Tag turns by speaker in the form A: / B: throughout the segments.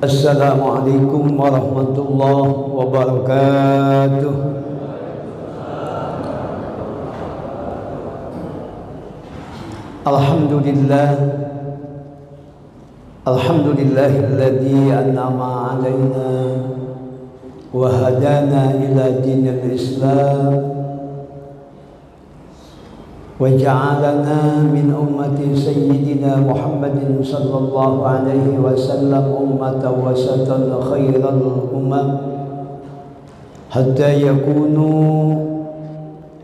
A: Assalamualaikum warahmatullahi wabarakatuh. Alhamdulillahilladzi an'ama 'alaina wa hadana ila dinil Islam wa ja'alana min ummati sayyidina Muhammadin sallallahu alaihi wasallam ummatan wasatan khairal umam hatta yakunu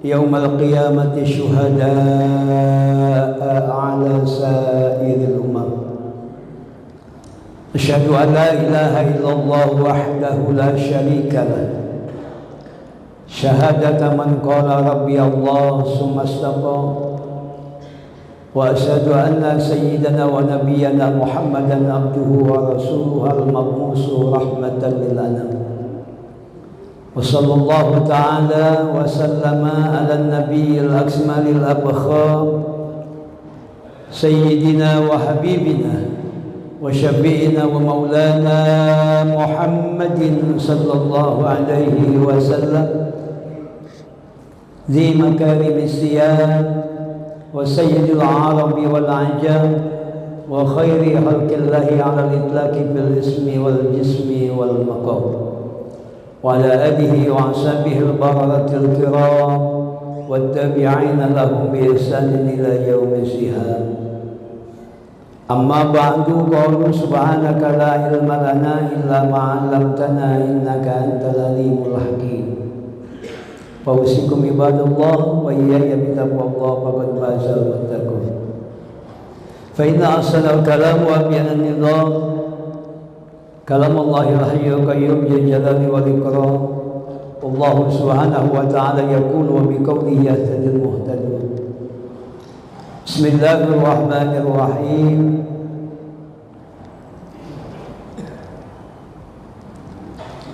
A: yaumal qiyamati syuhada'a ala sa'iril umam. Asyhadu an la ilaha illallah wahdahu la syarika lah syahadata man qala rabbi Allah summa istaqa wa asyhadu anna sayyidana wa nabiyyana Muhammadan abduhu wa rasuluhu al-mab'usu rahmatan lil anam wa sallallahu ta'ala wa sallama ala nabiyil akmalil abkhar sayyidina wa habibina wa syafi'ina wa maulana Muhammadin sallallahu alaihi wasallam ذي مكارم السياد وسيد العرب والعجم وخير خلق الله على الإطلاق بالاسم والجسم والمقام وعلى آله وأصحابه البررة الكرام والتابعين لهم بإحسان إلى يوم الزهاد. أما بعد قالوا سبحانك لا علم لنا إلا ما علمتنا إنك أنت العليم الحكيم. Fausikum ibadallah wa iyaya bitaqwallah faqad fazal muttaqun. Fa inna ahsanal kalam wa abyanal nizam kalamullahil hayyul qayyum ya jalali wal ikram. Allah subhanahu wa ta'ala yaqulu wa biqawlihi yahtadil muhtadun. Bismillahirrahmanirrahim.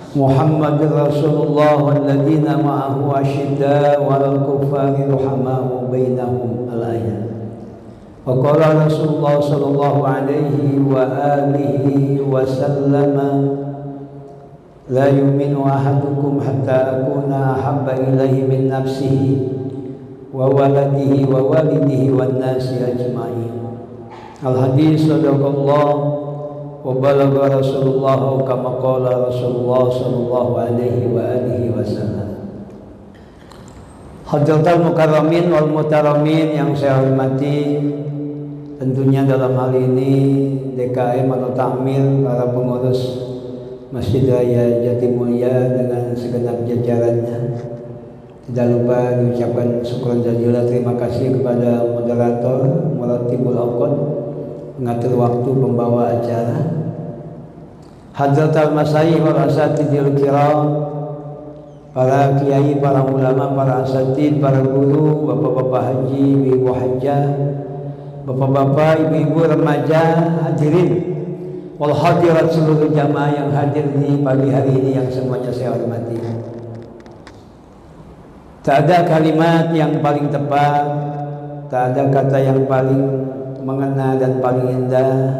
A: Muhammad Rasulullah walladzina ma'ahu asyiddaa'u 'alal kuffari ruhamaa'u bainahum al-ayat. Wa qala Rasulullah sallallahu alaihi wa alihi wa sallama la yu'minu ahadukum hatta akuna ahabba ilaihi min nafsihi wa waladihi wa walidihi wan nasi ajma'in. Al-hadis sadaqallah wa balagha Rasulullah kama qala Rasulullah sallallahu alaihi wa alihi wasallam. Hadratul mukarramin wal mutaramin yang saya hormati, tentunya dalam hal ini DKM atau Takmir, para pengurus Masjid Raya Jatimulya dengan segenap jajarannya. Tidak lupa diucapkan syukur jazilan terima kasih kepada moderator Muratibul Awqad, mengatur waktu pembawa acara, Hadratul Masyayikh wal Asatidil Kiram, para kiai, para ulama, para asatid, para guru, bapak-bapak haji, ibu hajjah, bapak-bapak, ibu-ibu remaja, hadirin wal hadirat, seluruh jamaah yang hadir di pagi hari ini yang semuanya saya hormati. Tak ada kalimat yang paling tepat, tak ada kata yang paling mengena dan paling indah,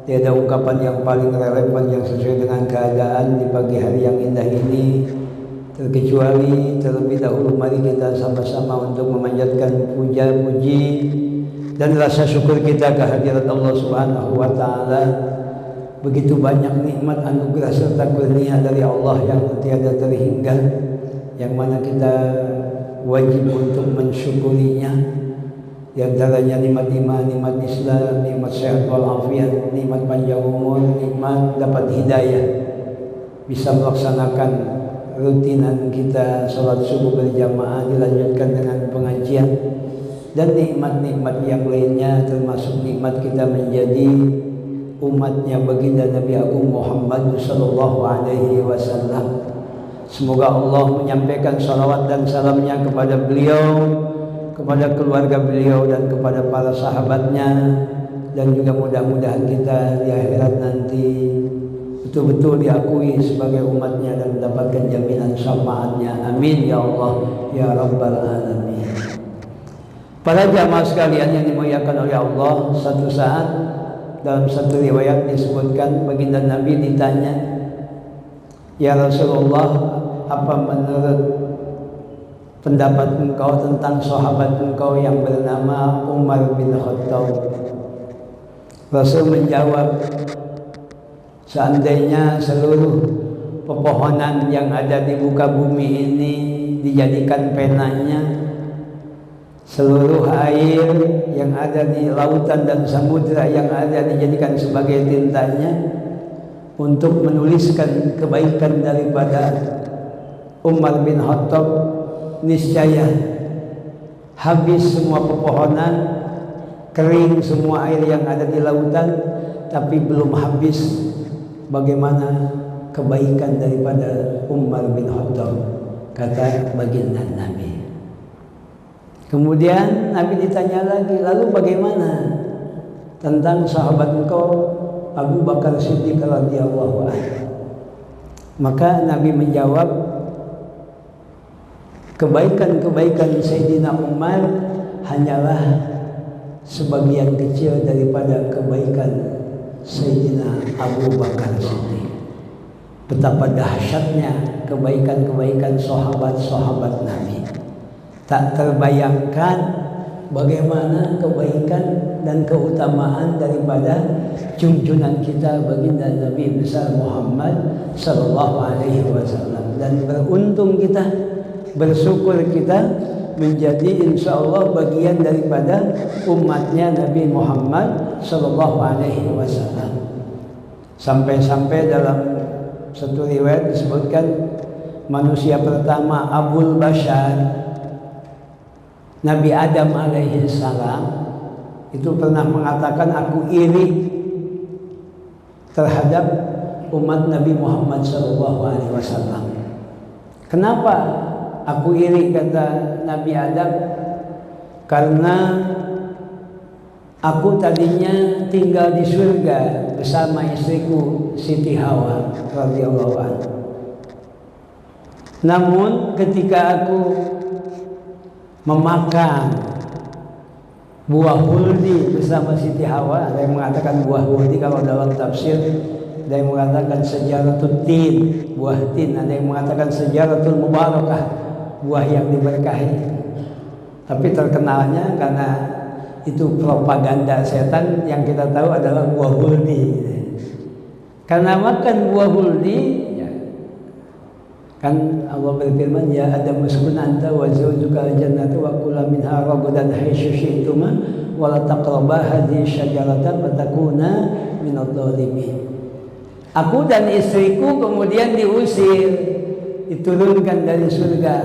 A: tiada ungkapan yang paling relevan yang sesuai dengan keadaan di pagi hari yang indah ini, terkecuali terlebih dahulu mari kita sama-sama untuk memanjatkan puja puji dan rasa syukur kita kehadirat Allah Subhanahu wa ta'ala. Begitu banyak nikmat anugerah serta kurnia dari Allah yang tiada terhingga, yang mana kita wajib untuk mensyukurinya. Di antaranya nikmat iman, nikmat Islam, nikmat sehat walafiat, nikmat panjang umur, nikmat dapat hidayah, bisa melaksanakan rutinan kita salat subuh berjamaah dilanjutkan dengan pengajian, dan nikmat-nikmat yang lainnya termasuk nikmat kita menjadi umatnya baginda Nabi Agung Muhammad sallallahu alaihi wasallam. Semoga Allah menyampaikan salawat dan salamnya kepada beliau, kepada keluarga beliau dan kepada para sahabatnya, dan juga mudah-mudahan kita di akhirat nanti betul-betul diakui sebagai umatnya dan mendapatkan jaminan syafaatnya. Amin ya Allah ya Rabbal Alamin. Para jamaah sekalian yang dimuliakan oleh Allah, satu saat dalam satu riwayat disebutkan baginda Nabi ditanya, "Ya Rasulullah, apa menurut pendapat engkau tentang sahabat engkau yang bernama Umar bin Khattab?" Rasul menjawab, "Seandainya seluruh pepohonan yang ada di muka bumi ini dijadikan penanya, seluruh air yang ada di lautan dan samudra yang ada dijadikan sebagai tintanya untuk menuliskan kebaikan daripada Umar bin Khattab, niscaya habis semua pepohonan, kering semua air yang ada di lautan, tapi belum habis bagaimana kebaikan daripada Umar bin Khattab," kata baginda Nabi. Kemudian Nabi ditanya lagi, "Lalu bagaimana tentang sahabat engkau Abu Bakar Siddiq radhiyallahu anhu?" Maka Nabi menjawab, "Kebaikan-kebaikan Sayyidina Umar hanyalah sebagian kecil daripada kebaikan Sayyidina Abu Bakar Siddiq." Betapa dahsyatnya kebaikan-kebaikan sahabat-sahabat Nabi. Tak terbayangkan bagaimana kebaikan dan keutamaan daripada junjungan kita baginda Nabi besar Muhammad sallallahu alaihi wasallam. Dan beruntung kita, bersyukur kita menjadi insyaallah bagian daripada umatnya Nabi Muhammad sallallahu alaihi wasallam. Sampai-sampai dalam satu riwayat disebutkan manusia pertama Abul Bashar, Nabi Adam alaihi salam, itu pernah mengatakan, "Aku iri terhadap umat Nabi Muhammad SAW." Kenapa aku iri, kata Nabi Adam? Karena aku tadinya tinggal di surga bersama istriku Siti Hawa radhiyallahu anha. Namun ketika aku memakan buah huldi bersama Siti Hawa, ada yang mengatakan buah huldi kalau dalam tafsir, ada yang mengatakan sejaratul tin, buah tin, ada yang mengatakan sejaratul mubarakah, buah yang diberkahi. Tapi terkenalnya karena itu propaganda setan, yang kita tahu adalah buah huldi. Karena makan buah huldi, kan Allah berfirman, "Ya Adam uskun anta wa zawjuka al-jannata wa kula minha ragadan haitsu syi'tuma wa la taqraba hadhihi syajarata fatakuna minadh dhalimin." Aku dan istriku kemudian diusir, diturunkan dari surga.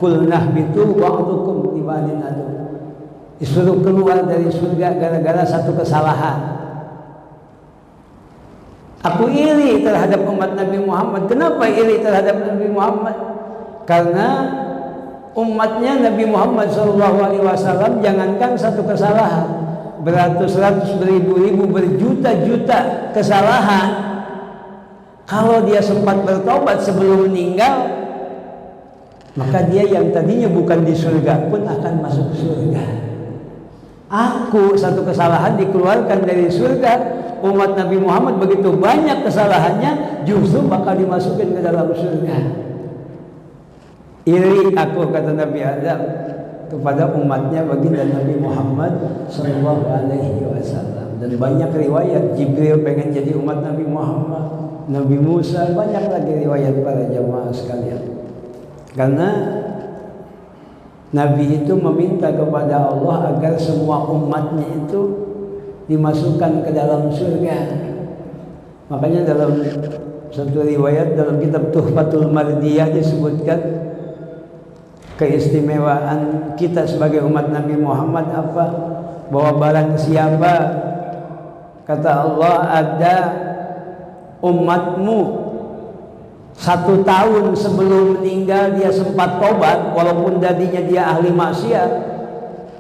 A: Qulnah bitu ba'dukum li ba'din adu. Disuruh keluar dari surga gara-gara satu kesalahan. Aku iri terhadap umat Nabi Muhammad. Kenapa iri terhadap Nabi Muhammad? Karena umatnya Nabi Muhammad SAW, jangankan satu kesalahan, beratus-ratus, beribu-ribu, berjuta-juta kesalahan. Kalau dia sempat bertobat sebelum meninggal, maka dia yang tadinya bukan di surga pun akan masuk surga. Aku satu kesalahan dikeluarkan dari surga. Umat Nabi Muhammad begitu banyak kesalahannya, justru bakal dimasukin ke dalam surga. Iri aku, kata Nabi Adam, kepada umatnya baginda Nabi Muhammad sallallahu alaihi wasallam. Dan banyak riwayat Jibril pengen jadi umat Nabi Muhammad, Nabi Musa, banyak lagi riwayat para jamaah sekalian. Karena Nabi itu meminta kepada Allah agar semua umatnya itu dimasukkan ke dalam surga. Makanya dalam satu riwayat dalam kitab Tuhfatul Mardiyah disebutkan keistimewaan kita sebagai umat Nabi Muhammad apa? Bahwa barang siapa, kata Allah, ada umatmu 1 tahun sebelum meninggal dia sempat tobat, walaupun tadinya dia ahli maksiat,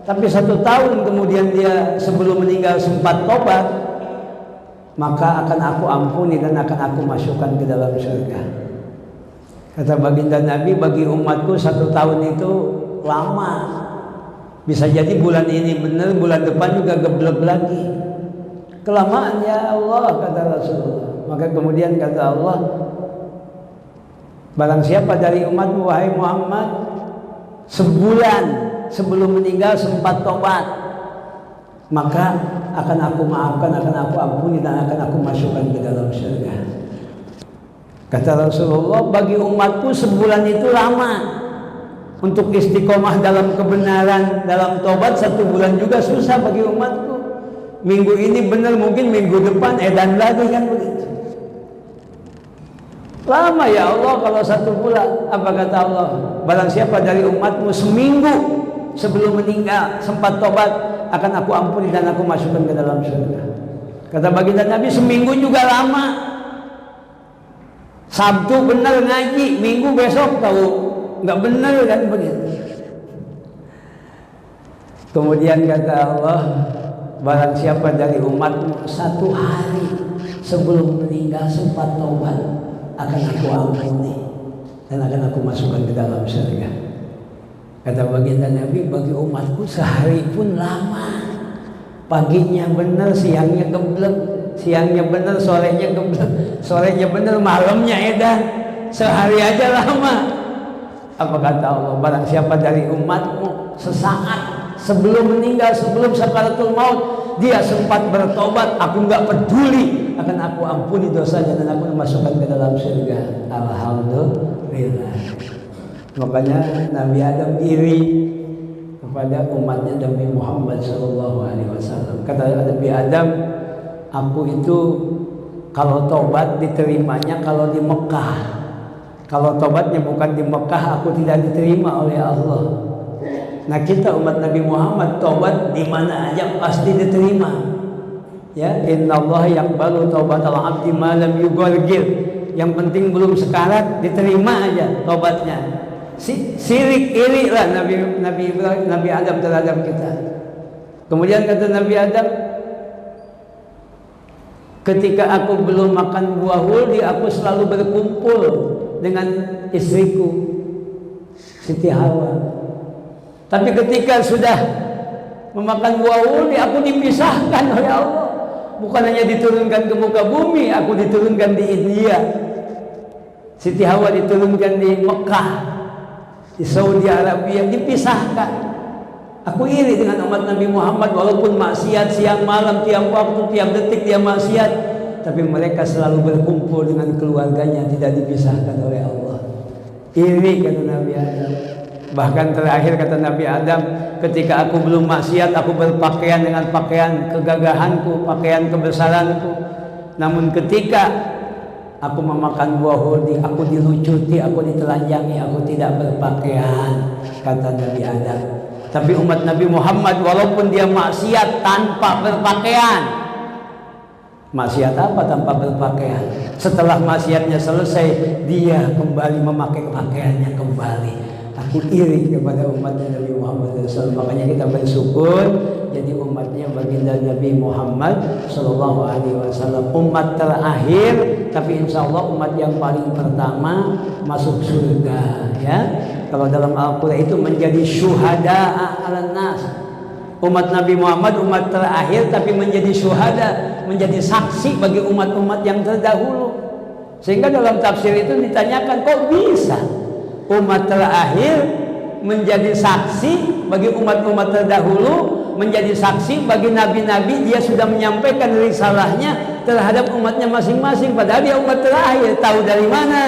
A: tapi 1 tahun kemudian dia sebelum meninggal sempat tobat, maka akan aku ampuni dan akan aku masukkan ke dalam surga. Kata baginda Nabi, bagi umatku 1 tahun itu lama. Bisa jadi bulan ini benar, bulan depan juga geblek lagi. Kelamaan ya Allah, kata Rasulullah. Maka kemudian kata Allah, barang siapa dari umatmu wahai Muhammad sebulan sebelum meninggal sempat tobat, maka akan aku maafkan, akan aku ampuni, dan akan aku masukkan ke dalam surga. Kata Rasulullah, bagi umatku sebulan itu lama. Untuk istiqomah dalam kebenaran, dalam tobat 1 bulan juga susah bagi umatku. Minggu ini benar, mungkin minggu depan edan lagi, kan begitu. Lama ya Allah kalau 1 bulan. Apa kata Allah? Barang siapa dari umatmu seminggu sebelum meninggal sempat tobat, akan aku ampuni dan aku masukkan ke dalam surga. Kata baginda Nabi, seminggu juga lama. Sabtu benar ngaji, Minggu besok tahu nggak benar, kan begitu. Kemudian kata Allah, barang siapa dari umatmu 1 hari sebelum meninggal sempat tobat, akan aku ampuni dan akan aku masukkan ke dalam surga. Kata baginda Nabi, bagi umatku sehari pun lama. Paginya benar, siangnya geblek, siangnya benar, sorenya geblek, sorenya benar, malamnya edan. Sehari aja lama. Apa kata Allah? Barang siapa dari umatmu sesaat sebelum meninggal, sebelum sakaratul maut, dia sempat bertobat, aku nggak peduli, akan aku ampuni dosanya dan aku masukkan ke dalam surga. Alhamdulillah. Makanya Nabi Adam iri kepada umatnya Nabi Muhammad SAW. Kata Nabi Adam, aku itu kalau tobat diterimanya kalau di Mekah. Kalau tobatnya bukan di Mekah, aku tidak diterima oleh Allah. Nah, kita umat Nabi Muhammad tobat di mana aja pasti diterima. Ya, innallaha yaqbalu taubatal 'abdi ma lam yughargir. Yang penting belum sekarat, diterima aja tobatnya. Sirik iri lah Nabi Adam terhadap kita. Kemudian kata Nabi Adam, ketika aku belum makan buah huldi, aku selalu berkumpul dengan istriku Siti Hawa. Tapi ketika sudah memakan buah huldi, aku dipisahkan oleh Allah. Bukan hanya diturunkan ke muka bumi, aku diturunkan di India. Siti Hawa diturunkan di Mekah, di Saudi Arabia, dipisahkan. Aku iri dengan umat Nabi Muhammad, walaupun maksiat siang malam, tiap waktu, tiap detik dia maksiat, tapi mereka selalu berkumpul dengan keluarganya, tidak dipisahkan oleh Allah. Iri, kata Nabi Adam. Bahkan terakhir kata Nabi Adam, ketika aku belum maksiat, aku berpakaian dengan pakaian kegagahanku, pakaian kebesaranku. Namun ketika aku memakan buah huldi, aku dilucuti, aku ditelanjangi, aku tidak berpakaian, kata Nabi Adam. Tapi umat Nabi Muhammad walaupun dia maksiat tanpa berpakaian. Maksiat apa tanpa berpakaian? Setelah maksiatnya selesai, dia kembali memakai pakaiannya kembali. Aku iri kepada umatnya Nabi Muhammad SAW. Makanya kita bersyukur jadi umatnya baginda Nabi Muhammad SAW, umat terakhir, tapi insya Allah umat yang paling pertama masuk surga. Ya, kalau dalam Al-Quran itu menjadi syuhada ala nas. Umat Nabi Muhammad umat terakhir, tapi menjadi syuhada, menjadi saksi bagi umat-umat yang terdahulu. Sehingga dalam tafsir itu ditanyakan, kok bisa umat terakhir menjadi saksi bagi umat-umat terdahulu, menjadi saksi bagi nabi-nabi, dia sudah menyampaikan risalahnya terhadap umatnya masing-masing, padahal dia umat terakhir. Tahu dari mana?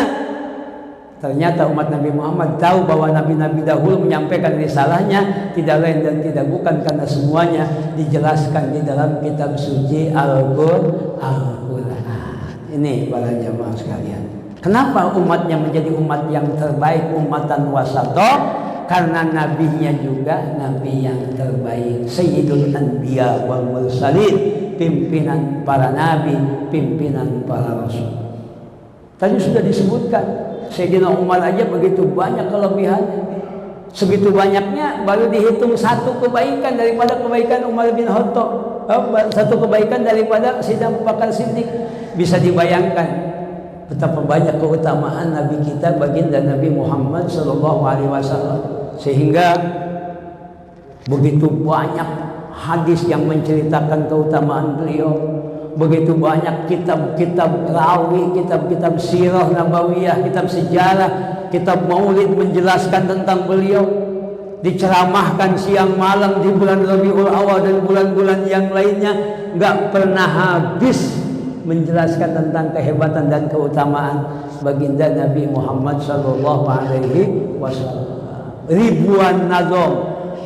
A: Ternyata umat Nabi Muhammad tahu bahwa nabi-nabi dahulu menyampaikan risalahnya tidak lain dan tidak bukan karena semuanya dijelaskan di dalam kitab suci Al-Quran. Ini para jamaah sekalian, kenapa umatnya menjadi umat yang terbaik, umatan wasato? Karena nabinya juga nabi yang terbaik, Sayyidul Anbiya wal Mursalin, pimpinan para nabi, pimpinan para rasul. Tadi sudah disebutkan, Sayyidina Umar aja begitu banyak kelebihannya. Segitu banyaknya baru dihitung satu kebaikan daripada kebaikan Umar bin Khattab, satu kebaikan daripada Sayyidina Abu Bakar Siddiq. Bisa dibayangkan betapa banyak keutamaan Nabi kita baginda Nabi Muhammad SAW, sehingga begitu banyak hadis yang menceritakan keutamaan beliau. Begitu banyak kitab-kitab rawi, kitab-kitab sirah nabawiyah, kitab sejarah, kitab maulid menjelaskan tentang beliau. Diceramahkan siang malam di bulan Rabiul Awal dan bulan-bulan yang lainnya, nggak pernah habis menjelaskan tentang kehebatan dan keutamaan baginda Nabi Muhammad sallallahu alaihi wasallam. Ribuan nazom,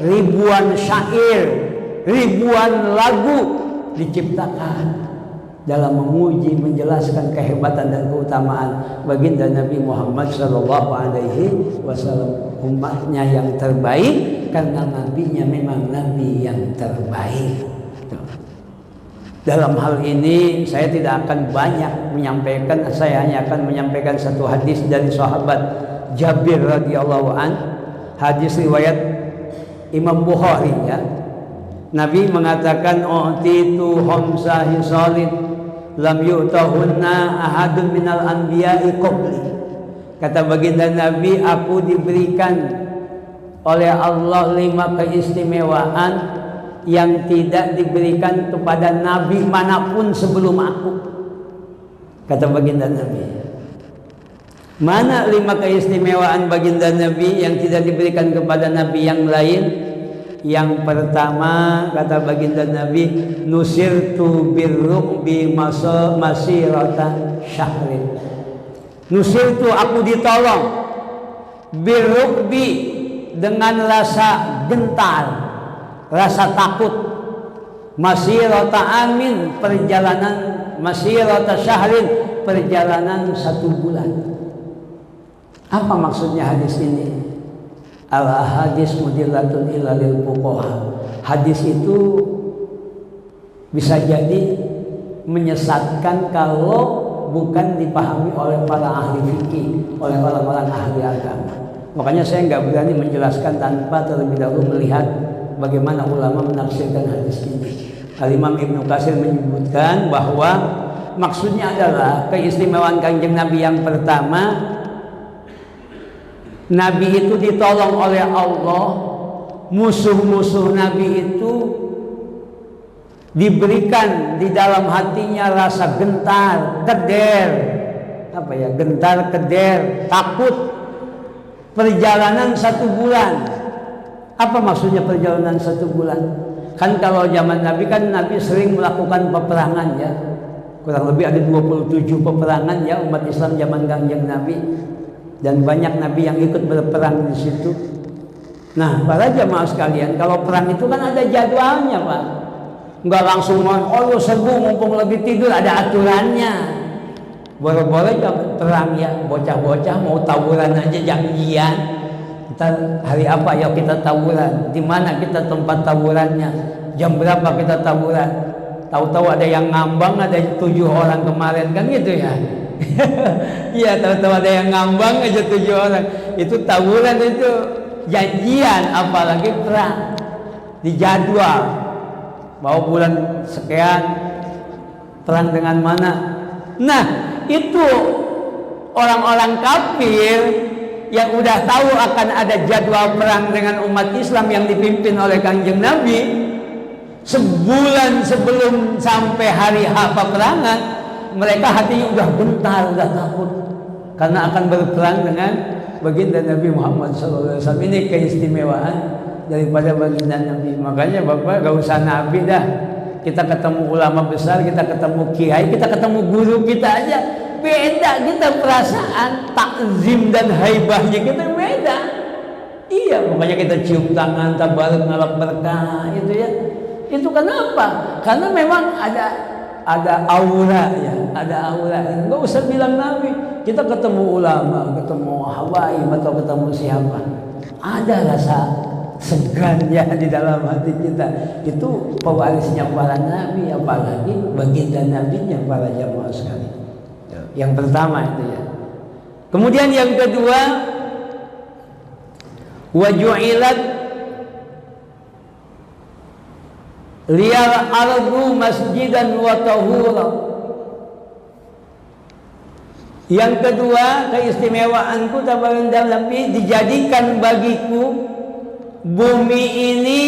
A: ribuan syair, ribuan lagu diciptakan dalam memuji, menjelaskan kehebatan dan keutamaan baginda Nabi Muhammad sallallahu alaihi wasallam, umatnya yang terbaik karena nabinya memang nabi yang terbaik. Dalam hal ini saya tidak akan banyak menyampaikan, saya hanya akan menyampaikan satu hadis dari sahabat Jabir radhiyallahu an, hadis riwayat Imam Bukhari ya. Nabi mengatakan, "Utitu khamsa hisalin lam yu'tahunna ahadun minal anbiya'i qabli." Kata baginda Nabi, aku diberikan oleh Allah 5 keistimewaan yang tidak diberikan kepada nabi manapun sebelum aku. Kata baginda Nabi. Mana 5 keistimewaan baginda Nabi yang tidak diberikan kepada nabi yang lain? Yang pertama, kata baginda Nabi, nusirtu birru'bi masirata syahrin. Nusirtu, aku ditolong, birru'bi, dengan rasa gentar, rasa takut, masirata amin, perjalanan, masirata syahrin, perjalanan 1 bulan. Apa maksudnya hadis ini? Al-hadis mudillatun illa lil fuqaha. Hadis itu bisa jadi menyesatkan kalau bukan dipahami oleh para ahli fikih, oleh orang-orang ahli agama. Makanya saya nggak berani menjelaskan tanpa terlebih dahulu melihat bagaimana ulama menafsirkan hadis ini. Al-Imam Ibnu Katsir menyebutkan bahwa maksudnya adalah keistimewaan Kanjeng Nabi yang pertama, Nabi itu ditolong oleh Allah, musuh-musuh Nabi itu diberikan di dalam hatinya rasa gentar, keder, gentar, keder, takut. Perjalanan 1 bulan. Apa maksudnya perjalanan 1 bulan? Kan kalau zaman Nabi kan Nabi sering melakukan peperangan ya. Kurang lebih ada 27 peperangan ya umat Islam zaman Kanjeng Nabi. Dan banyak nabi yang ikut berperang di situ. Nah, para jamaah sekalian, kalau perang itu kan ada jadwalnya, Pak. Enggak langsung serbu mumpung lebih tidur, ada aturannya. Boleh-boleh perang ya, bocah-bocah mau tawuran aja janjian. Kita hari apa ya kita tawuran? Di mana kita tempat tawurannya? Jam berapa kita tawuran? Tahu-tahu ada yang ngambang, ada 7 orang kemarin kan gitu ya. Iya, tahu-tahu ada yang ngambang aja 7 orang. Itu tawuran, itu janjian, apalagi perang. Dijadwal. Bahwa bulan sekian perang dengan mana. Nah, itu orang-orang kafir yang udah tahu akan ada jadwal perang dengan umat Islam yang dipimpin oleh Kanjeng Nabi, sebulan sebelum sampai hari H peperangan, mereka hatinya udah gentar, udah takut karena akan berperang dengan baginda Nabi Muhammad SAW. Ini keistimewaan daripada baginda Nabi. Makanya Bapak gak usah Nabi dah. Kita ketemu ulama besar, kita ketemu kiai, kita ketemu guru kita aja beda, kita perasaan takzim dan haibahnya kita beda. Iya, makanya kita cium tangan, tabaruk ngalap berkah itu ya. Itu kenapa? Karena memang ada aura ya, ada aura. Nggak usah bilang Nabi. Kita ketemu ulama, ketemu habaib atau ketemu siapa, ada rasa segannya di dalam hati kita. Itu pewarisnya para nabi, apalagi baginda nabinya para jamaah sekalian. Yang pertama itu ya. Kemudian yang kedua, waju'ilat liyal ardu masjidan wa tahura. Yang kedua, keistimewaanku tabaraka Nabi, dijadikan bagiku bumi ini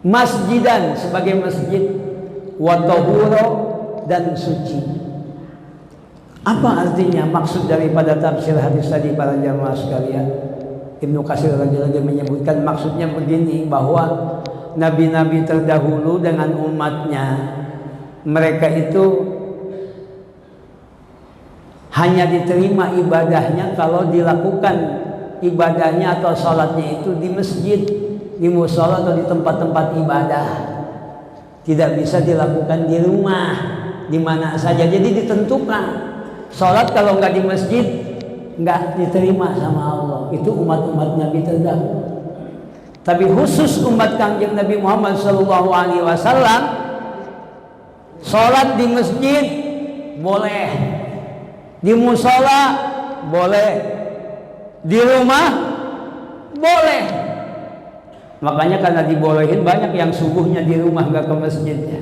A: masjidan sebagai masjid, wa tahura dan suci. Apa artinya maksud daripada tafsir hadis tadi para jamaah sekalian? Ibnu Katsir lagi-lagi menyebutkan maksudnya begini, bahwa nabi-nabi terdahulu dengan umatnya, mereka itu hanya diterima ibadahnya kalau dilakukan ibadahnya atau sholatnya itu di masjid, di mushola atau di tempat-tempat ibadah. Tidak bisa dilakukan di rumah, di mana saja. Jadi ditentukan, sholat kalau nggak di masjid nggak diterima sama Allah. Itu umat-umat Nabi terdahulu. Tapi khusus umat Kanjeng Nabi Muhammad SAW, sholat di masjid boleh, di mushola boleh, di rumah boleh. Makanya karena dibolehin, banyak yang subuhnya di rumah nggak ke masjidnya,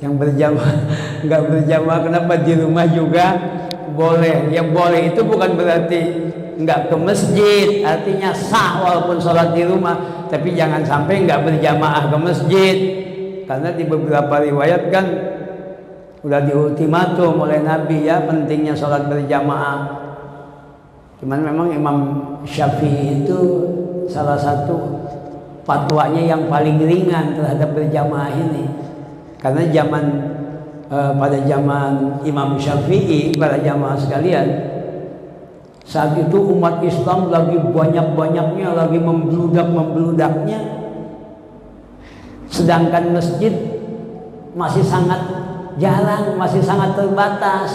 A: yang berjamaah nggak berjamaah. Kenapa? Di rumah juga boleh. Yang boleh itu bukan berarti nggak ke masjid, artinya sah walaupun sholat di rumah, tapi jangan sampai nggak berjamaah ke masjid. Karena di beberapa riwayat kan udah diultimatum oleh Nabi ya pentingnya sholat berjamaah. Cuman memang Imam Syafi'i itu salah satu fatwanya yang paling ringan terhadap berjamaah ini. Karena pada zaman Imam Syafi'i, para jamaah sekalian, saat itu umat Islam lagi banyak-banyaknya, lagi membludak-membludaknya, sedangkan masjid masih sangat jarang, masih sangat terbatas,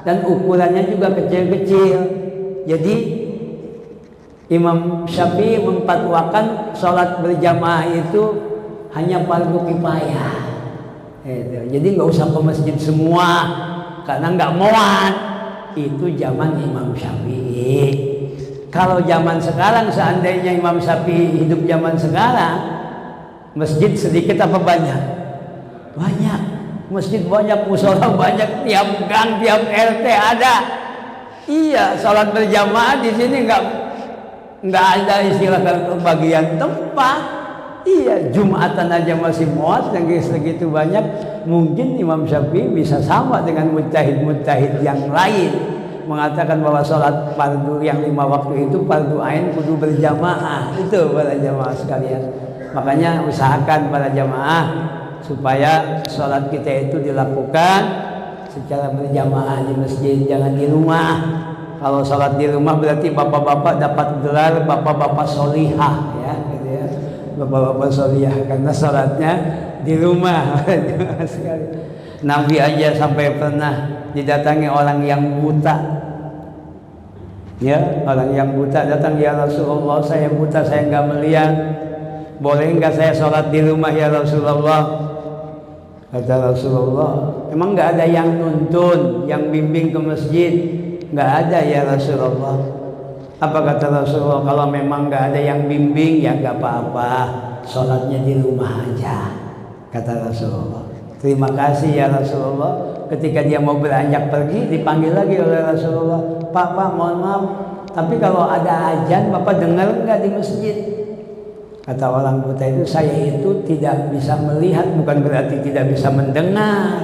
A: dan ukurannya juga kecil-kecil. Jadi Imam Syafi'i memfatwakan sholat berjamaah itu hanya fardu kifayah. Jadi nggak usah ke masjid semua, karena nggak muat. Itu zaman Imam Syafi'i. Kalau zaman sekarang, seandainya Imam Syafi'i hidup zaman sekarang, masjid sedikit apa banyak? Banyak. Masjid banyak, mushola banyak, tiap gang, tiap RT ada. Iya, sholat berjamaah di sini nggak ada istilah bagian tempat. Iya, Jumatan aja masih muat, yang segitu banyak. Mungkin Imam Syafi'i bisa sama dengan mujtahid-mujtahid yang lain, mengatakan bahwa sholat fardu yang 5 waktu itu fardu ain kudu berjamaah. Itu para jamaah sekalian. Makanya usahakan para jamaah supaya sholat kita itu dilakukan secara berjamaah di masjid, jangan di rumah. Kalau sholat di rumah berarti bapak-bapak dapat gelar bapak-bapak solihah, ya, gitu ya, bapak-bapak solihah, karena sholatnya di rumah. Nabi aja sampai pernah didatangi orang yang buta, ya, orang yang buta datang, ya Rasulullah, saya buta, saya nggak melihat, boleh nggak saya sholat di rumah ya Rasulullah? Kata Rasulullah, emang nggak ada yang nuntun, yang bimbing ke masjid? Nggak ada ya Rasulullah. Apa kata Rasulullah? Kalau memang nggak ada yang bimbing, ya nggak apa-apa, sholatnya di rumah aja. Kata Rasulullah. Terima kasih ya Rasulullah. Ketika dia mau beranjak pergi, dipanggil lagi oleh Rasulullah. Pak, mohon maaf, tapi kalau ada azan, Bapak dengar nggak di masjid? Kata orang buta itu, saya itu tidak bisa melihat, bukan berarti tidak bisa mendengar.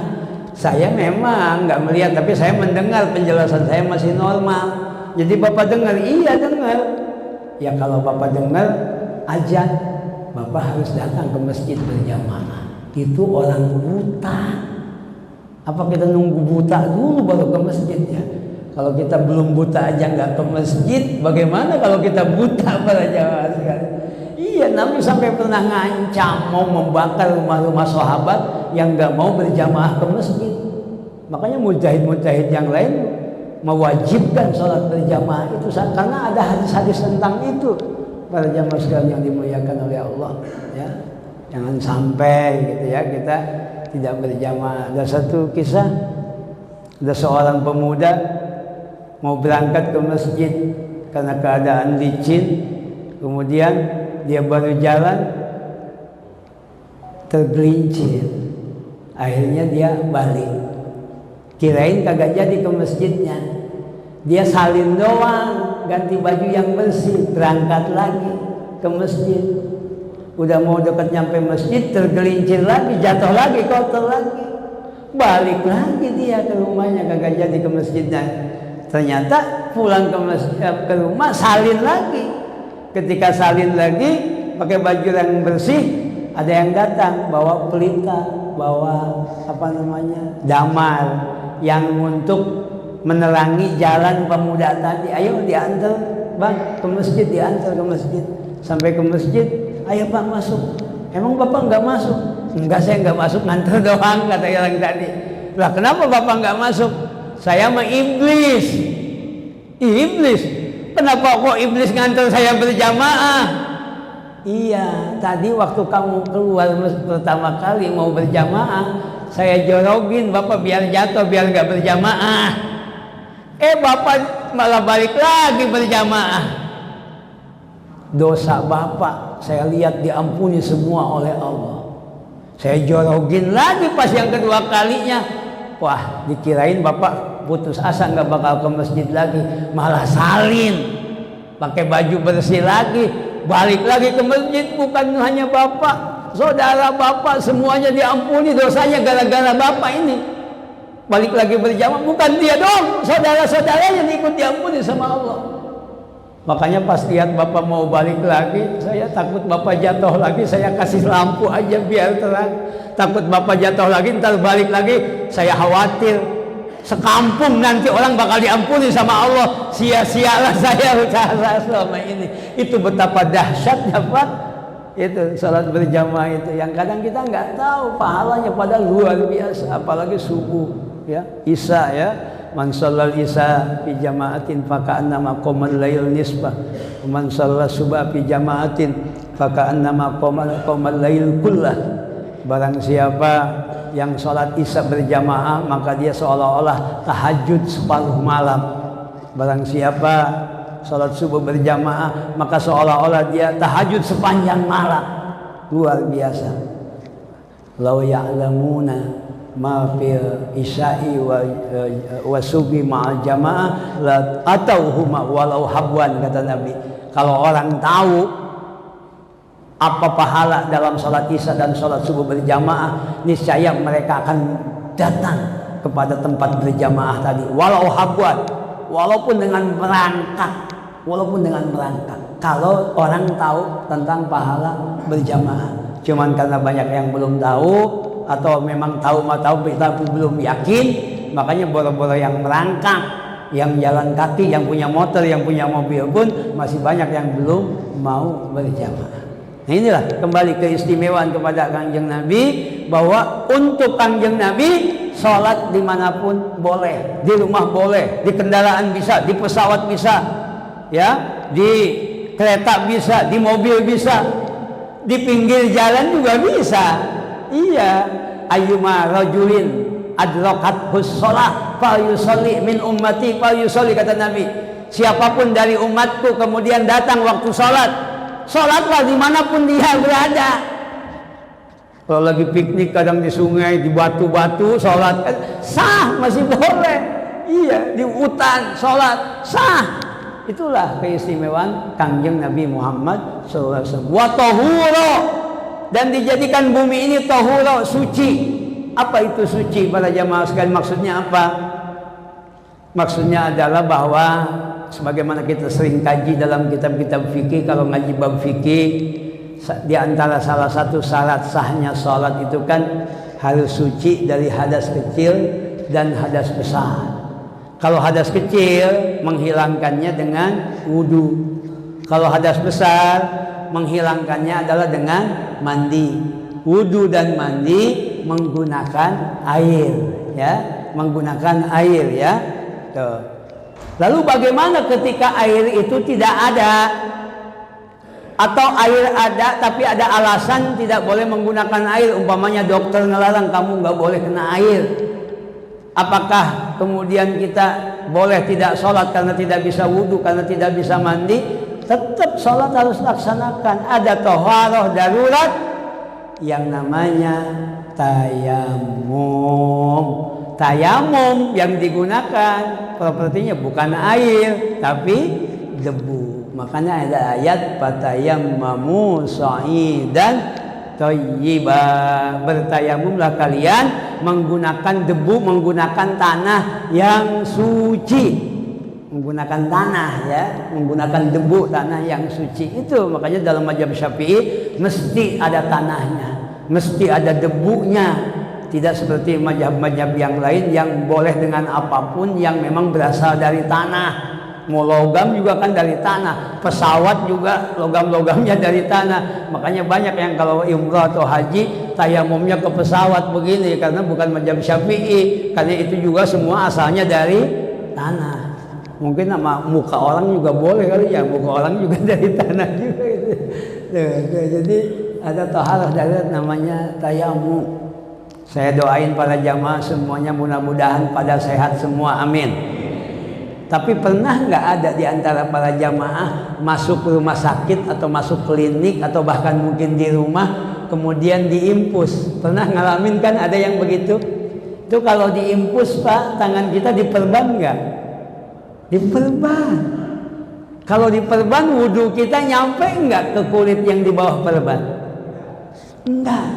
A: Saya memang nggak melihat, tapi saya mendengar, penjelasan saya masih normal. Jadi Bapak dengar? Iya dengar. Ya kalau Bapak dengar azan, Bapak harus datang ke masjid berjamaah. Itu orang buta. Apa kita nunggu buta dulu baru ke masjid ya? Kalau kita belum buta aja nggak ke masjid, bagaimana kalau kita buta para jamaah sekalian? Iya, Nabi sampai pernah ngancam mau membakar rumah-rumah sahabat yang nggak mau berjamaah ke masjid. Makanya mujahid-mujahid yang lain mewajibkan sholat berjamaah itu karena ada hadis-hadis tentang itu. Para jamaah sekalian yang dimuliakan oleh Allah, ya, jangan sampai gitu ya kita tidak berjamaah. Ada satu kisah, ada seorang pemuda mau berangkat ke masjid karena keadaan licin, kemudian dia baru jalan tergelincir, akhirnya dia balik. Kirain kagak jadi ke masjidnya, dia salin doang, ganti baju yang bersih, berangkat lagi ke masjid. Udah mau dekat nyampe masjid, tergelincir lagi, jatuh lagi, kotor lagi. Balik lagi dia ke rumahnya, kagak jadi ke masjidnya. Ternyata pulang ke rumah salin lagi. Ketika salin lagi, pakai baju yang bersih, ada yang datang bawa pelita, bawa damar yang untuk menerangi jalan pemuda tadi. Ayo diantar bang ke masjid, diantar ke masjid. Sampai ke masjid, ayo pak masuk. Emang bapak nggak masuk? Enggak, saya nggak masuk, nganter doang, kata yang tadi. Lah kenapa bapak nggak masuk? Saya mah iblis. Iblis? Kenapa kok iblis nganter saya berjamaah? Iya, tadi waktu kamu keluar pertama kali mau berjamaah, saya jorogin bapak biar jatuh, biar nggak berjamaah. Bapak malah balik lagi berjamaah. Dosa bapak saya lihat diampuni semua oleh Allah. Saya jorogin lagi pas yang kedua kalinya. Wah, dikirain bapak putus asa nggak bakal ke masjid lagi, malah salin, pakai baju bersih lagi, balik lagi ke masjid. Bukan hanya bapak, saudara bapak semuanya diampuni dosanya gara-gara bapak ini. Balik lagi berjamaah, bukan dia dong, saudara-saudaranya ikut diampuni sama Allah. Makanya pas lihat bapak mau balik lagi, saya takut bapak jatuh lagi, saya kasih lampu aja biar terang. Takut bapak jatuh lagi, ntar balik lagi, saya khawatir sekampung nanti orang bakal diampuni sama Allah. Sia-sialah saya usaha selama ini. Itu betapa dahsyatnya Pak. Itu salat berjamaah itu yang kadang kita nggak tahu pahalanya, padahal luar biasa. Apalagi subuh ya, isya ya. Man shallal isya fi jama'atin faka'annama qamal lail nisbah. Man shallal subha fi jama'atin faka'annama qamal lail kullah. Barang siapa yang sholat isya berjamaah, maka dia seolah-olah tahajud separuh malam. Barang siapa sholat subuh berjamaah, maka seolah-olah dia tahajud sepanjang malam. Luar biasa. Law ya'lamuna ma fil isya'i wa subi ma'al jamaah la atauhuma walau habwan, kata Nabi. Kalau orang tahu apa pahala dalam sholat isya dan sholat subuh berjamaah, niscaya mereka akan datang kepada tempat berjamaah tadi walau habwan, walaupun dengan merangkak. Kalau orang tahu tentang pahala berjamaah, cuman karena banyak yang belum tahu, atau memang tahu tapi belum yakin, makanya boro-boro yang merangkak, yang jalan kaki, yang punya motor, yang punya mobil pun masih banyak yang belum mau berjamaah. Nah inilah kembali keistimewaan kepada Kanjeng Nabi, bahwa untuk Kanjeng Nabi sholat dimanapun boleh, di rumah boleh, di kendaraan bisa, di pesawat bisa, ya, di kereta bisa, di mobil bisa, di pinggir jalan juga bisa. Iya, ayyuma rajulin adrokat hussolah fa yusolli min ummati fa yusolli, kata Nabi. Siapapun dari umatku kemudian datang waktu sholatlah dimanapun dia berada. Kalau lagi piknik kadang di sungai, di batu-batu sholat kan sah, masih boleh. Iya, di hutan sholat sah. Itulah keistimewaan Kanjeng Nabi Muhammad SAW. Wa tahura, dan dijadikan bumi ini tahura, suci. Apa itu suci para jamaah sekalian? Maksudnya apa? Maksudnya adalah bahwa sebagaimana kita sering kaji dalam kitab-kitab fikih, kalau ngaji bab fikih, di antara salah satu syarat sahnya sholat itu kan harus suci dari hadas kecil dan hadas besar. Kalau hadas kecil menghilangkannya dengan wudu. Kalau hadas besar menghilangkannya adalah dengan mandi. Wudu dan mandi menggunakan air, ya, menggunakan air, ya. Tuh. Lalu bagaimana ketika air itu tidak ada, atau air ada tapi ada alasan tidak boleh menggunakan air? Umpamanya dokter ngelarang kamu nggak boleh kena air. Apakah kemudian kita boleh tidak sholat karena tidak bisa wudhu, karena tidak bisa mandi? Tetap sholat harus laksanakan. Ada toharoh darurat yang namanya tayamum. Tayamum yang digunakan propertinya bukan air tapi debu. Makanya ada ayat fatayammamu sha'idan thayyiban, bertayamumlah kalian menggunakan debu, menggunakan tanah yang suci, menggunakan tanah ya, menggunakan debu, tanah yang suci itu. Makanya dalam mazhab Syafi'i mesti ada tanahnya, mesti ada debunya. Tidak seperti mazhab-mazhab yang lain yang boleh dengan apapun yang memang berasal dari tanah. Mau logam juga kan dari tanah, pesawat juga logam-logamnya dari tanah. Makanya banyak yang kalau umrah atau haji tayamumnya ke pesawat begini, karena bukan mazhab Syafi'i, karena itu juga semua asalnya dari tanah. Mungkin nama muka orang juga boleh kali ya, muka orang juga dari tanah juga gitu. Jadi ada taharah dari namanya tayamum. Saya doain para jamaah semuanya mudah-mudahan pada sehat semua, amin. Tapi pernah nggak ada di antara para jamaah masuk rumah sakit atau masuk klinik atau bahkan mungkin di rumah kemudian diimpus? Pernah ngalamin kan ada yang begitu? Itu kalau diimpus Pak, tangan kita diperban nggak? Diperban. Kalau diperban wudhu kita nyampe nggak ke kulit yang di bawah perban? Enggak.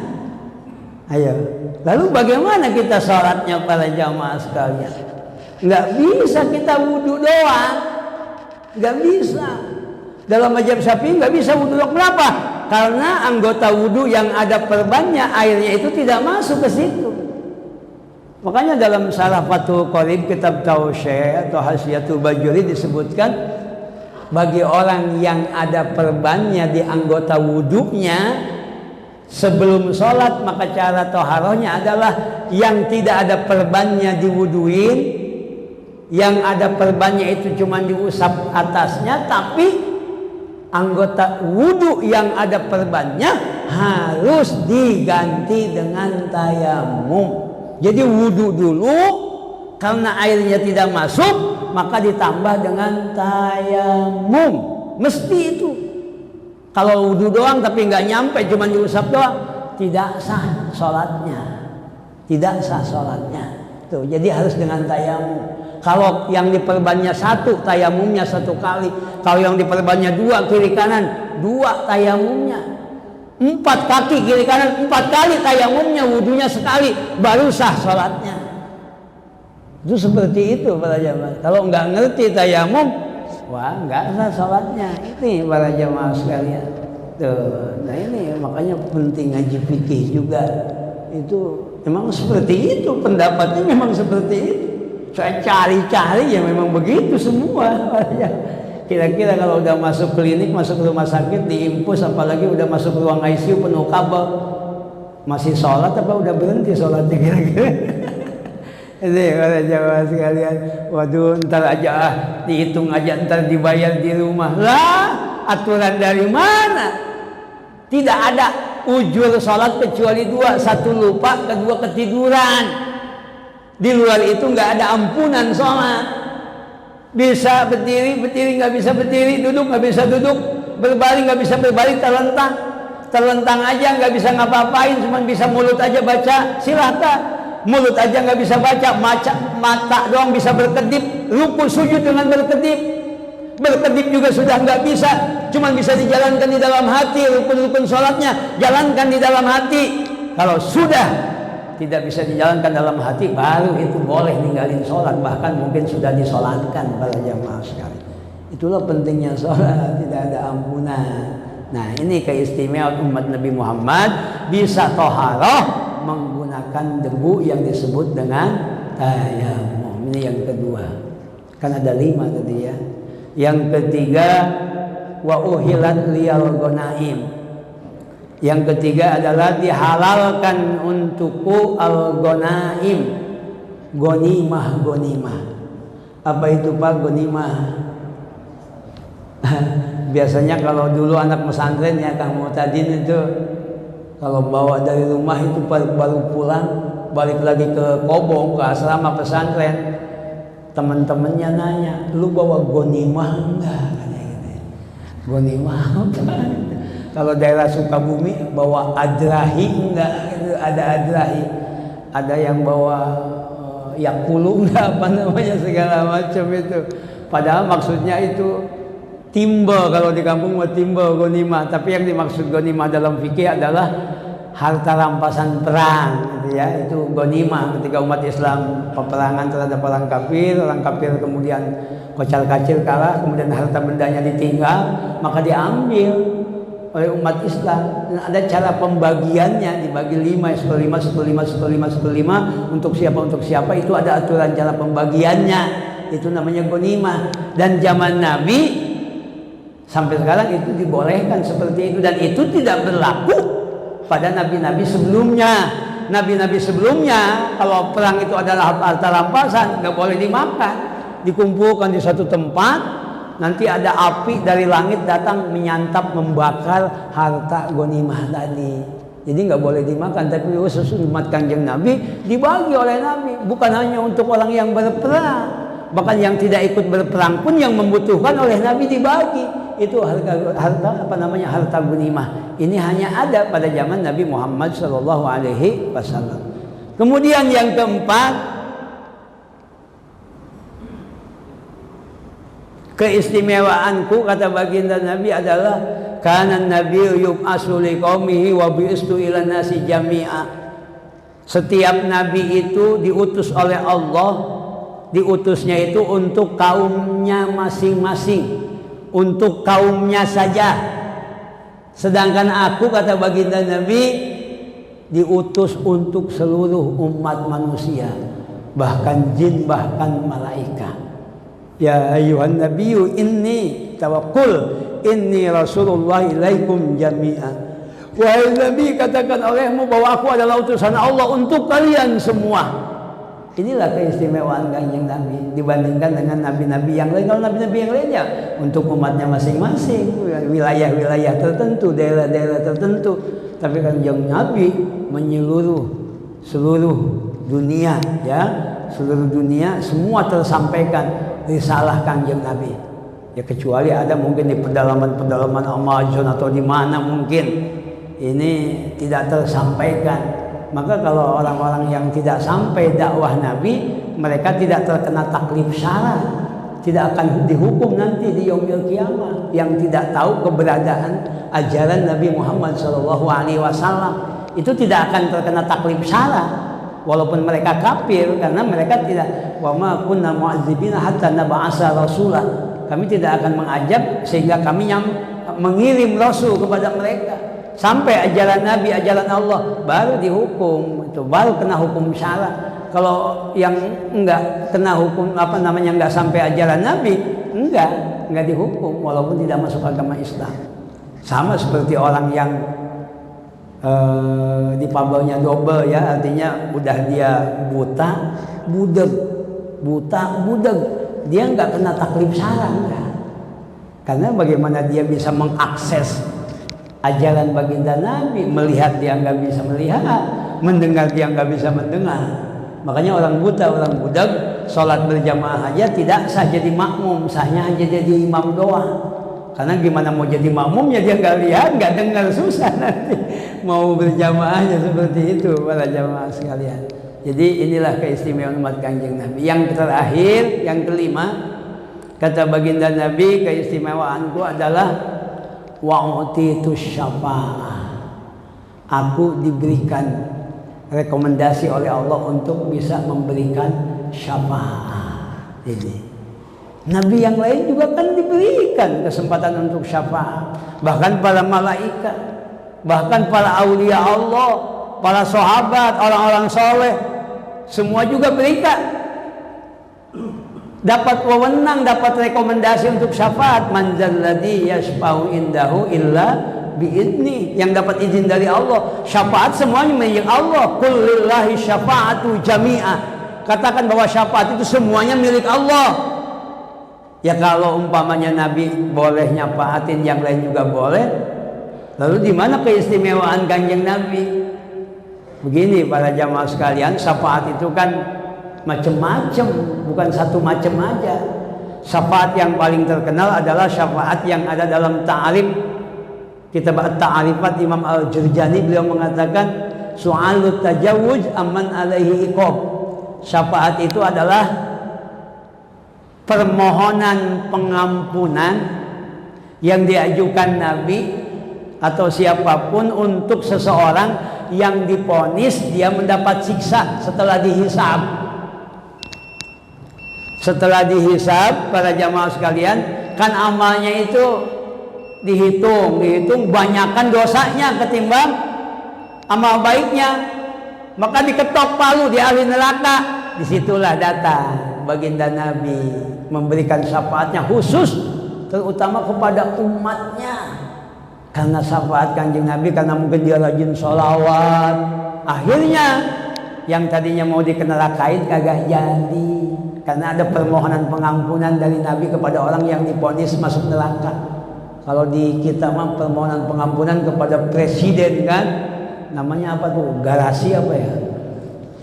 A: Ayo. Lalu bagaimana kita sholatnya para jamaah sekalian? Nggak bisa kita wudhu doang. Nggak bisa. Dalam mazhab Syafi'i nggak bisa wudhu doang. Kenapa? Karena anggota wudhu yang ada perbannya, airnya itu tidak masuk ke situ. Makanya dalam Syarah Fathul Qorib kitab Tausyih atau Hasyiatul Bajuri disebutkan, bagi orang yang ada perbannya di anggota wudhunya sebelum sholat, maka cara toharohnya adalah yang tidak ada perbannya diwuduin, yang ada perbannya itu cuma diusap atasnya, tapi anggota wudhu yang ada perbannya harus diganti dengan tayamum. Jadi wudhu dulu, karena airnya tidak masuk maka ditambah dengan tayamum. Mesti itu. Kalau wudhu doang tapi nggak nyampe cuma diusap doang, tidak sah sholatnya, tidak sah sholatnya. Tuh, jadi harus dengan tayamum. Kalau yang diperbannya satu, tayamumnya satu kali. Kalau yang diperbannya dua kiri kanan, dua tayamumnya. 4 kaki kiri kanan, 4 kali tayamumnya, wudhunya sekali, baru sah sholatnya. Itu seperti itu para jamaah. Kalau nggak ngerti tayamum, wah nggak sah sholatnya. Ini para jamaah sekalian. Tuh, nah ini makanya penting ngaji fikih juga. Itu memang seperti itu, pendapatnya memang seperti itu. Saya cari-cari ya memang begitu semua. Kira-kira kalau udah masuk klinik, masuk rumah sakit, diimpus, apalagi udah masuk ruang ICU penuh kabel, masih sholat apa udah berhenti sholatnya kira-kira? Ini para jamaah sekalian, waduh ntar aja dihitung aja, ntar dibayar di rumah. Lah, aturan dari mana? Tidak ada ujur sholat kecuali 2, 1 lupa, kedua ketiduran. Di luar itu nggak ada ampunan sholat. Bisa berdiri, berdiri nggak bisa berdiri, duduk nggak bisa duduk, berbaring nggak bisa berbaring, terlentang aja nggak bisa ngapa-ngapain, cuma bisa mulut aja baca, silakan. Mulut aja nggak bisa baca, mata doang bisa berkedip, ruku sujud dengan berkedip juga sudah nggak bisa, cuma bisa dijalankan di dalam hati. Rukun-rukun sholatnya jalankan di dalam hati. Kalau sudah tidak bisa dijalankan dalam hati, baru itu boleh ninggalin sholat, bahkan mungkin sudah disolatkan para jamaah sekalian. Itulah pentingnya sholat, tidak ada ampunan. Nah ini keistimewaan umat Nabi Muhammad, bisa toharoh menggunakan debu yang disebut dengan tayamum. Ini yang kedua, kan ada 5 tadi ya. Yang ketiga, wa uhilat liyal ghanaim. Yang ketiga adalah dihalalkan untukku al-ghanaim. Ghanimah. Apa itu Pak ghanimah? Biasanya kalau dulu anak pesantren ya Kang Mu'tadin itu kalau bawa dari rumah itu baru pulang, balik lagi ke Kobong, ke asrama pesantren, teman-temannya nanya, lu bawa ghanimah enggak? Ghanimah apa? Kalau daerah Sukabumi bawa adrahi enggak? Ada adrahi, ada yang bawa yakulu enggak, apa namanya segala macam itu. Padahal maksudnya itu Timba, kalau di kampung mah timba ghanimah, tapi yang dimaksud ghanimah dalam fikih adalah harta rampasan perang gitu ya. Itu ghanimah ketika umat Islam peperangan terhadap orang kafir kemudian kocar-kacir kalah, kemudian harta bendanya ditinggal, maka diambil oleh umat Islam. Dan ada cara pembagiannya, dibagi 5, 1/5 untuk siapa, itu ada aturan cara pembagiannya. Itu namanya ghanimah. Dan zaman Nabi sampai sekarang itu dibolehkan seperti itu, dan itu tidak berlaku pada nabi-nabi sebelumnya. Nabi-nabi sebelumnya kalau perang itu adalah harta rampasan, nggak boleh dimakan, dikumpulkan di satu tempat, nanti ada api dari langit datang menyantap, membakar harta ghanimah tadi. Jadi nggak boleh dimakan, tapi khusus umat Kanjeng Nabi dibagi oleh Nabi, bukan hanya untuk orang yang berperang, bahkan yang tidak ikut berperang pun yang membutuhkan oleh Nabi dibagi. Itu harta ghanimah. Ini hanya ada pada zaman Nabi Muhammad SAW. Kemudian yang keempat, keistimewaanku kata baginda Nabi adalah kana Nabi yub'asu liqaumihi wa bi'istu ila nasi jami'a. Setiap nabi itu diutus oleh Allah, diutusnya itu untuk kaumnya masing-masing, untuk kaumnya saja. Sedangkan aku kata baginda Nabi diutus untuk seluruh umat manusia, bahkan jin, bahkan malaikat. Ya ayyuhan nabiyyu inni tawakkul inni rasulullah ilaikum jami'an. Wahai Nabi, katakan olehmu bahwa aku adalah utusan Allah untuk kalian semua. Inilah keistimewaan Kanjeng Nabi dibandingkan dengan nabi-nabi yang lain. Kalau nabi-nabi yang lainnya untuk umatnya masing-masing, wilayah-wilayah tertentu, daerah-daerah tertentu. Tapi Kanjeng Nabi menyeluruh seluruh dunia, ya, seluruh dunia semua tersampaikan risalah Kanjeng Nabi. Ya kecuali ada mungkin di pedalaman-pedalaman Amazon atau di mana mungkin ini tidak tersampaikan. Maka kalau orang-orang yang tidak sampai dakwah Nabi, mereka tidak terkena taklif syara, tidak akan dihukum nanti di yaumil kiamah. Yang tidak tahu keberadaan ajaran Nabi Muhammad SAW itu tidak akan terkena taklif syara, walaupun mereka kafir, karena mereka tidak wa ma kunna mu'adzibina hatta nab'asa rasulah. Kami tidak akan mengajab sehingga kami yang mengirim rasul kepada mereka. Sampai ajaran Nabi, ajaran Allah, baru dihukum, itu baru kena hukum syara. Kalau yang enggak kena hukum enggak sampai ajaran Nabi, enggak dihukum walaupun tidak masuk agama Islam. Sama seperti orang yang dipabelnya double, ya, artinya udah dia buta budeg, dia enggak kena taklif syara, enggak. Karena bagaimana dia bisa mengakses ajaran baginda Nabi, melihat dia nggak bisa melihat, mendengar dia nggak bisa mendengar. Makanya orang buta, orang budak, sholat berjamaah aja tidak sah jadi makmum, sahnya hanya jadi imam doang. Karena gimana mau jadi makmum ya dia nggak lihat, nggak dengar, susah nanti mau berjamaahnya seperti itu para jamaah sekalian. Jadi inilah keistimewaan umat Kanjeng Nabi. Yang terakhir, yang kelima, kata baginda Nabi, keistimewaanku adalah wa'utitu syafa'ah. Aku diberikan rekomendasi oleh Allah untuk bisa memberikan syafa'ah. Ini Nabi yang lain juga kan diberikan kesempatan untuk syafa'ah. Bahkan para malaikat, bahkan para aulia Allah, para sahabat, orang-orang soleh, semua juga berikan, dapat wewenang, dapat rekomendasi untuk syafaat. Man dzalladzi yashfa'u indahu illa biidni, yang dapat izin dari Allah. Syafaat semuanya milik Allah. Qul lillahi syafa'atu jami'a, katakan bahwa syafaat itu semuanya milik Allah. Ya kalau umpamanya Nabi boleh nyafaatin, yang lain juga boleh, lalu di mana keistimewaan Kanjeng Nabi? Begini para jamaah sekalian, syafaat itu kan macam-macam, bukan satu macam aja. Syafaat yang paling terkenal adalah syafaat yang ada dalam ta'arif kitab At-Ta'arifat Imam Al-Jurjani. Beliau mengatakan su'alut tajawuz amman alaihi iqab. Syafaat itu adalah permohonan pengampunan yang diajukan Nabi atau siapapun untuk seseorang yang divonis dia mendapat siksa setelah dihisab. Setelah dihisab, para jamaah sekalian, kan amalnya itu dihitung banyakkan dosanya ketimbang amal baiknya, maka diketok palu di ahli neraka. Disitulah datang baginda Nabi memberikan syafaatnya khusus terutama kepada umatnya, karena syafaat Kanjeng Nabi, karena mungkin dia rajin sholawat, akhirnya yang tadinya mau dikenalakain kagak jadi, karena ada permohonan pengampunan dari Nabi kepada orang yang divonis masuk neraka. Kalau di kita mah permohonan pengampunan kepada presiden kan, namanya apa tuh, garasi apa ya,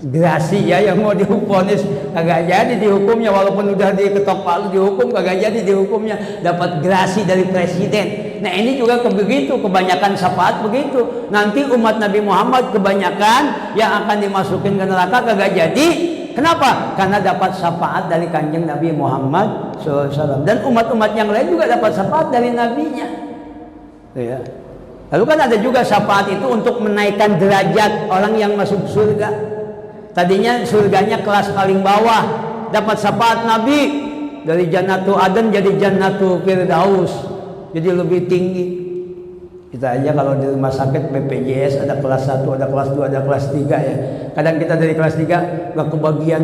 A: gerasi ya, yang mau divonis kagak jadi dihukumnya, walaupun udah diketok palu dihukum kagak jadi dihukumnya, dapat gerasi dari presiden. Nah ini juga begitu, kebanyakan syafaat begitu, nanti umat Nabi Muhammad kebanyakan yang akan dimasukin ke neraka kagak jadi. Kenapa? Karena dapat syafaat dari Kanjeng Nabi Muhammad SAW, dan umat-umat yang lain juga dapat syafaat dari nabinya ya. Lalu kan ada juga syafaat itu untuk menaikkan derajat orang yang masuk surga. Tadinya surganya kelas paling bawah, dapat syafaat Nabi dari Jannatu Aden jadi Jannatu Firdaus, jadi lebih tinggi. Kita aja kalau di rumah sakit BPJS ada kelas 1, ada kelas 2, ada kelas 3 ya. Kadang kita dari kelas 3 nggak kebagian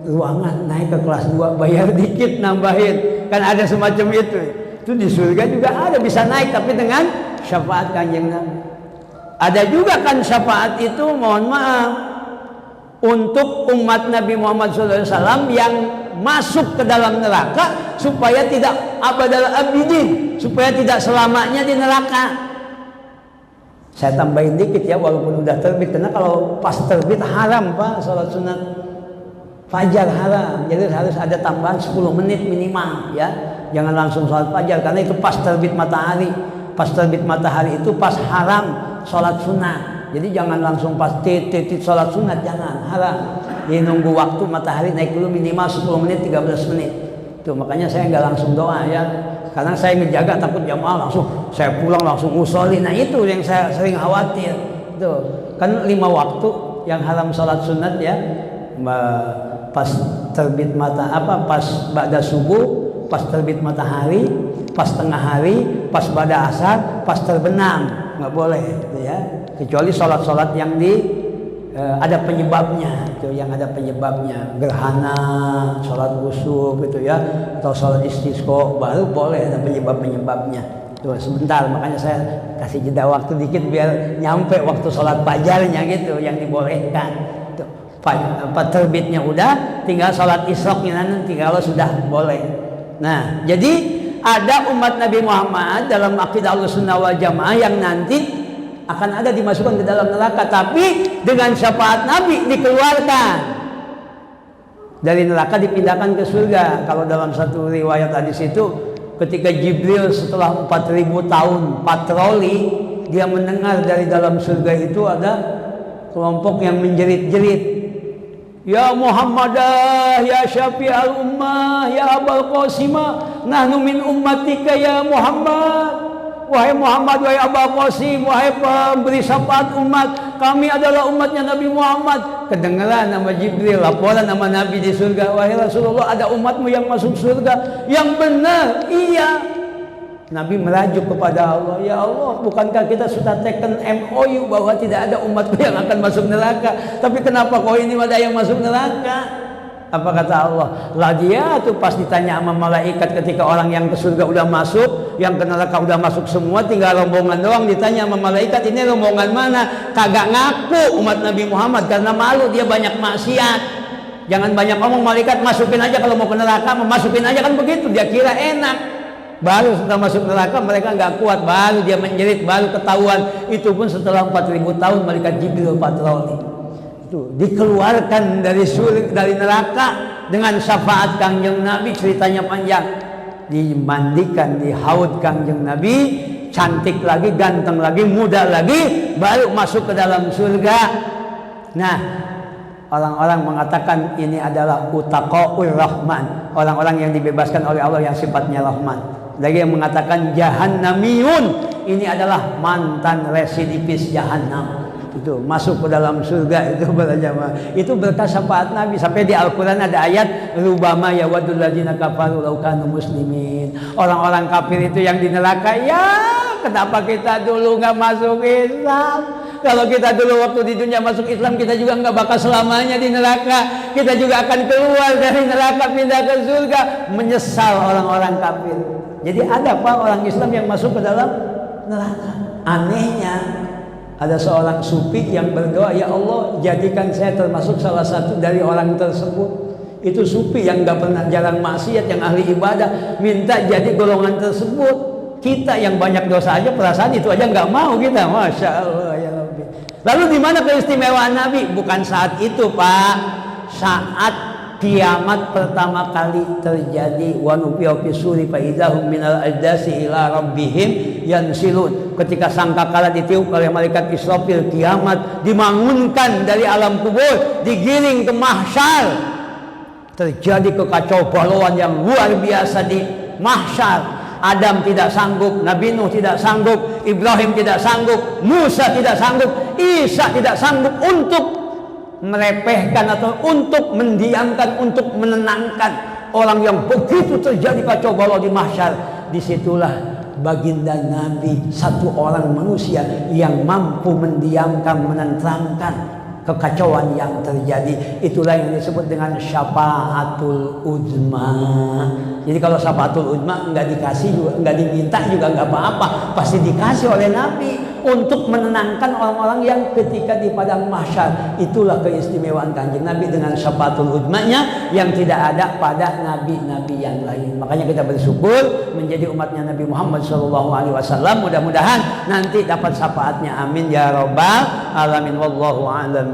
A: ruangan, naik ke kelas 2 bayar dikit nambahin, kan ada semacam itu. Itu di surga juga ada, bisa naik tapi dengan syafaat Kanjeng Nabi. Ada juga kan syafaat itu, mohon maaf, untuk umat Nabi Muhammad SAW yang masuk ke dalam neraka supaya tidak abadal abidin, supaya tidak selamanya di neraka. Saya tambahin dikit ya, walaupun udah terbit, karena kalau pas terbit haram Pak, sholat sunat fajar haram, jadi harus ada tambahan 10 menit minimal ya, jangan langsung sholat fajar, karena itu pas terbit matahari. Pas terbit matahari itu pas haram sholat sunat. Jadi jangan langsung pas titit sholat sunat, jangan, haram. Jadi nunggu waktu matahari naik dulu minimal 10 menit 13 menit. Tuh makanya saya nggak langsung doa ya, karena saya ngejaga takut jamaah langsung saya pulang langsung usolin. Nah itu yang saya sering khawatir. Tuh kan 5 waktu yang haram sholat sunat ya, pas terbit pas ba'da subuh, pas terbit matahari, pas tengah hari, pas ba'da asar, pas terbenam, nggak boleh ya, kecuali sholat-sholat yang ada penyebabnya, itu yang ada penyebabnya, gerhana, sholat khusyuk gitu ya, atau sholat istisqa, baru boleh ada penyebabnya. Tuh sebentar, makanya saya kasih jeda waktu dikit biar nyampe waktu sholat fajarnya gitu yang dibolehkan. Tuh, terbitnya udah, tinggal sholat isroknya nanti kalau sudah boleh. Nah, jadi ada umat Nabi Muhammad dalam akidah Ahlussunnah wal Jamaah yang nanti akan ada dimasukkan ke dalam neraka, tapi dengan syafaat Nabi dikeluarkan dari neraka, dipindahkan ke surga. Kalau dalam satu riwayat hadis itu, ketika Jibril setelah 4000 tahun patroli, dia mendengar dari dalam surga itu ada kelompok yang menjerit-jerit, ya Muhammadah, ya Syafi'al ummah, ya Abul Qasimah, nahnu min ummatika ya Muhammad. Wahai Muhammad, wahai Abul Qasim, wahai pemberi syafaat umat, kami adalah umatnya Nabi Muhammad. Kedengaran nama Jibril, laporan nama Nabi di surga, wahai Rasulullah, ada umatmu yang masuk surga. Yang benar, iya. Nabi merajuk kepada Allah, ya Allah, bukankah kita sudah taken MOU bahwa tidak ada umatku yang akan masuk neraka, tapi kenapa kau ini ada yang masuk neraka? Apa kata Allah? Lah dia tuh pas ditanya sama malaikat ketika orang yang ke surga udah masuk, yang ke neraka udah masuk semua, tinggal rombongan doang, ditanya sama malaikat, ini rombongan mana? Kagak ngaku umat Nabi Muhammad karena malu, dia banyak maksiat. Jangan banyak ngomong, malaikat masukin aja kalau mau ke neraka, masukin aja kan begitu, dia kira enak. Baru setelah masuk neraka mereka nggak kuat, baru dia menjerit, baru ketahuan. Itu pun setelah 4000 tahun malaikat Jibril patroli. Dikeluarkan dari neraka dengan syafaat Kanjeng Nabi, ceritanya panjang. Dimandikan di haud Kanjeng Nabi, cantik lagi, ganteng lagi, muda lagi, baru masuk ke dalam surga. Nah, orang-orang mengatakan ini adalah utaqaul rahman, orang-orang yang dibebaskan oleh Allah yang sifatnya rahman. lagi yang mengatakan jahannamiyun, ini adalah mantan residivis jahanam. Itu masuk ke dalam surga itu para jamaah. Itu berkah syafaat Nabi. Sampai di Al-Qur'an ada ayat rubama yawadul ladzina kafaru law kanu muslimin. Orang-orang kafir itu yang di neraka, ya kenapa kita dulu nggak masuk Islam? Kalau kita dulu waktu di dunia masuk Islam, kita juga nggak bakal selamanya di neraka. Kita juga akan keluar dari neraka pindah ke surga. Menyesal orang-orang kafir. Jadi ada Pak orang Islam yang masuk ke dalam neraka. Anehnya ada seorang sufi yang berdoa, ya Allah jadikan saya termasuk salah satu dari orang tersebut. Itu sufi yang nggak pernah jarang maksiat, yang ahli ibadah, minta jadi golongan tersebut. Kita yang banyak dosa aja perasaan itu aja nggak mau kita, masya Allah ya Rabbi. Lalu di mana keistimewaan Nabi? Bukan saat itu Pak, saat kiamat pertama kali terjadi, wa nufiya fi suri fa idahum minal ajdasi ila rabbihim yansilun. Ketika sangkakala ditiup oleh malaikat Israfil, kiamat dibangunkan dari alam kubur, digiring ke mahsyar. Terjadi kekacau balauan yang luar biasa di mahsyar. Adam tidak sanggup, Nabi Nuh tidak sanggup, Ibrahim tidak sanggup, Musa tidak sanggup, Isa tidak sanggup untuk merepehkan atau untuk mendiamkan, untuk menenangkan orang yang begitu terjadi kacau balau di mahsyar. Disitulah baginda Nabi, satu orang manusia yang mampu mendiamkan, menenteramkan kekacauan yang terjadi. Itulah yang disebut dengan syafaatul uzma. Jadi kalau syafaatul uzma nggak dikasih juga, nggak diminta juga nggak apa-apa, pasti dikasih oleh Nabi untuk menenangkan orang-orang yang ketika di padang mahsyar. Itulah keistimewaan Kanjeng Nabi dengan syafaatul uzmanya yang tidak ada pada nabi-nabi yang lain. Makanya kita bersyukur menjadi umatnya Nabi Muhammad SAW. Mudah-mudahan nanti dapat syafaatnya. Amin ya rabbal alamin. Wallahu a'lam.